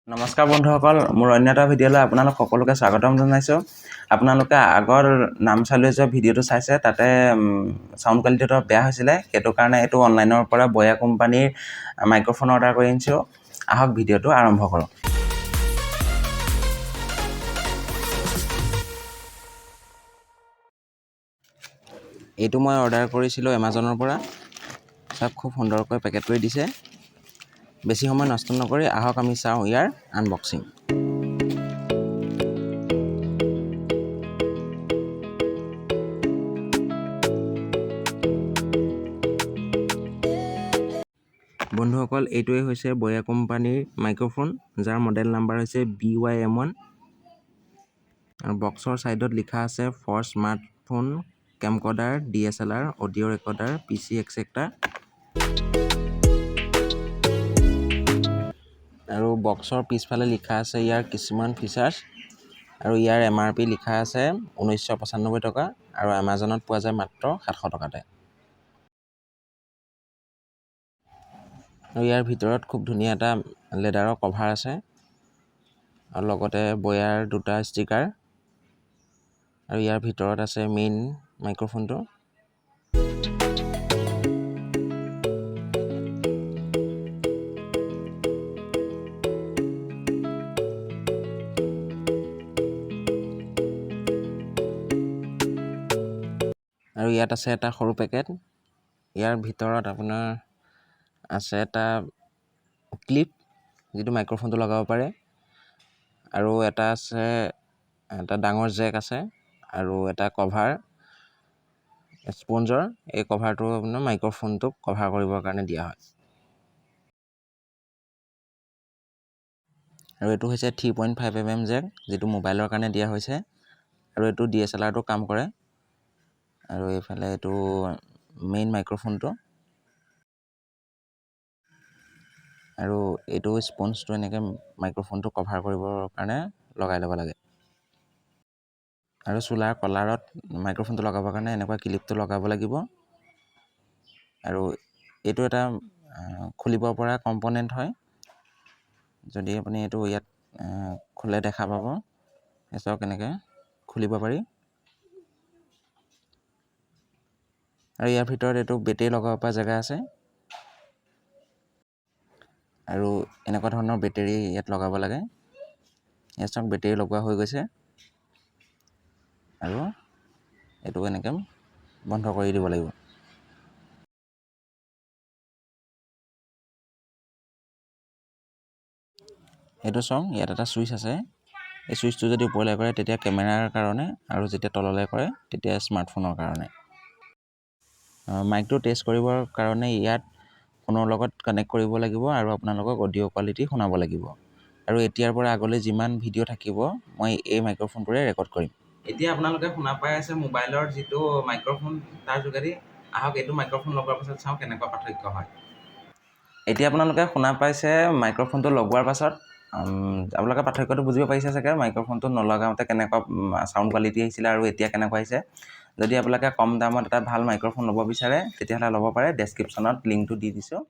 নমস্কাৰ বন্ধুসকল, মোৰ অন্য এটা ভিডিঅ'লৈ আপোনালোক সকলোকে স্বাগতম জনাইছোঁ। আপোনালোকে আগৰ নাম চালৈ যোৱা ভিডিঅ'টো চাইছে, তাতে চাউণ্ড কোৱালিটিটো বেয়া হৈছিলে। সেইটো কাৰণে এইটো অনলাইনৰ পৰা বয়া কোম্পানীৰ মাইক্ৰফোন অৰ্ডাৰ কৰি আনিছোঁ। আহক ভিডিঅ'টো আৰম্ভ কৰোঁ। এইটো মই অৰ্ডাৰ কৰিছিলোঁ এমাজনৰ পৰা। চাওক, খুব সুন্দৰকৈ পেকেট কৰি দিছে। বেছি সময় নষ্ট নকৰি আহক আমি চাওঁ ইয়াৰ আনবক্সিং। বন্ধুসকল, এইটোৱে হৈছে বয়া কোম্পানীৰ মাইক্ৰফোন, যাৰ মডেল নাম্বাৰ হৈছে BY-M1। আৰু বক্সৰ ছাইডত লিখা আছে for smartphone, camcorder, DSLR, audio' recorder, PC এক্সেক্টাৰ। আৰু বক্সৰ পিছফালে লিখা আছে ইয়াৰ কিছুমান ফিচাৰ্ছ। আৰু ইয়াৰ MRP লিখা আছে 1995 টকা, আৰু এমাজনত পোৱা যায় মাত্ৰ 700 টকাতে। আৰু ইয়াৰ ভিতৰত খুব ধুনীয়া এটা লেডাৰৰ কভাৰ আছে, আৰু লগতে বয়াৰ দুটা ষ্টিকাৰ। আৰু ইয়াৰ ভিতৰত আছে মেইন মাইক্ৰফোনটো। আৰু ইয়াত আছে এটা সৰু পেকেট। ইয়াৰ ভিতৰত আপোনাৰ আছে এটা ক্লিপ, যিটো মাইক্ৰফোনটো লগাব পাৰে। আৰু এটা আছে এটা ডাঙৰ জেক আছে, আৰু এটা কভাৰ স্পঞ্জৰ। এই কভাৰটো আপোনাৰ মাইক্ৰফোনটোক কভাৰ কৰিবৰ কাৰণে দিয়া হয়। আৰু এইটো হৈছে 3.5 mm জেক, যিটো মোবাইলৰ কাৰণে দিয়া হৈছে। আৰু এইটো DSLRটো কাম কৰে। আৰু এইফালে এইটো মেইন মাইক্ৰফোনটো। আৰু এইটো স্পঞ্জটো এনেকৈ মাইক্ৰফোনটো কভাৰ কৰিবৰ কাৰণে লগাই ল'ব লাগে। আৰু চোলাৰ কলাৰত মাইক্ৰফোনটো লগাবৰ কাৰণে এনেকুৱা ক্লিপটো লগাব লাগিব। আৰু এইটো এটা খুলিব পৰা কম্পনেণ্ট হয়। যদি আপুনি এইটো ইয়াত খোলে দেখা পাব। চাওক, এনেকৈ খুলিব পাৰি। আৰু ইয়াৰ ভিতৰত এইটো বেটেৰী লগাব পৰা জেগা আছে। আৰু এনেকুৱা ধৰণৰ বেটেৰী ইয়াত লগাব লাগে। ইয়াত চাওক, বেটেৰী লগোৱা হৈ গৈছে। আৰু এইটো এনেকৈ বন্ধ কৰি দিব লাগিব। এইটো চাওক, ইয়াত এটা ছুইচ আছে। এই ছুইচটো যদি ওপৰলৈ কৰে তেতিয়া কেমেৰাৰ কাৰণে, আৰু যেতিয়া তললৈ কৰে তেতিয়া স্মাৰ্টফোনৰ কাৰণে। মাইকটো টেষ্ট কৰিবৰ কাৰণে ইয়াত ফোনৰ লগত কানেক্ট কৰিব লাগিব, আৰু আপোনালোকক অডিঅ' কোৱালিটি শুনাব লাগিব। আৰু এতিয়াৰ পৰা আগলৈ যিমান ভিডিঅ' থাকিব, মই এই মাইক্ৰফোনটোৰে ৰেকৰ্ড কৰিম। এতিয়া আপোনালোকে শুনা পাই আছে মোবাইলৰ যিটো মাইক্ৰফোন, তাৰ যোগেদি। আহক এইটো মাইক্ৰফোন লগোৱাৰ পাছত চাওঁ কেনেকুৱা পাৰ্থক্য হয়। এতিয়া আপোনালোকে শুনা পাইছে মাইক্ৰফোনটো লগোৱাৰ পাছত। আপোনালোকে পাৰ্থক্যটো বুজিব পাৰিছে চাগে, মাইক্ৰফোনটো নলগাওঁতে কেনেকুৱা চাউণ্ড কোৱালিটি আহিছিলে আৰু এতিয়া কেনেকুৱা আহিছে। যদি আপোনালোকে কম দামত এটা ভাল মাইক্ৰফোন ল'ব বিচাৰে, তেতিয়াহ'লে ল'ব পাৰে। ডেছক্ৰিপশ্যনত লিংকটো দি দিছোঁ।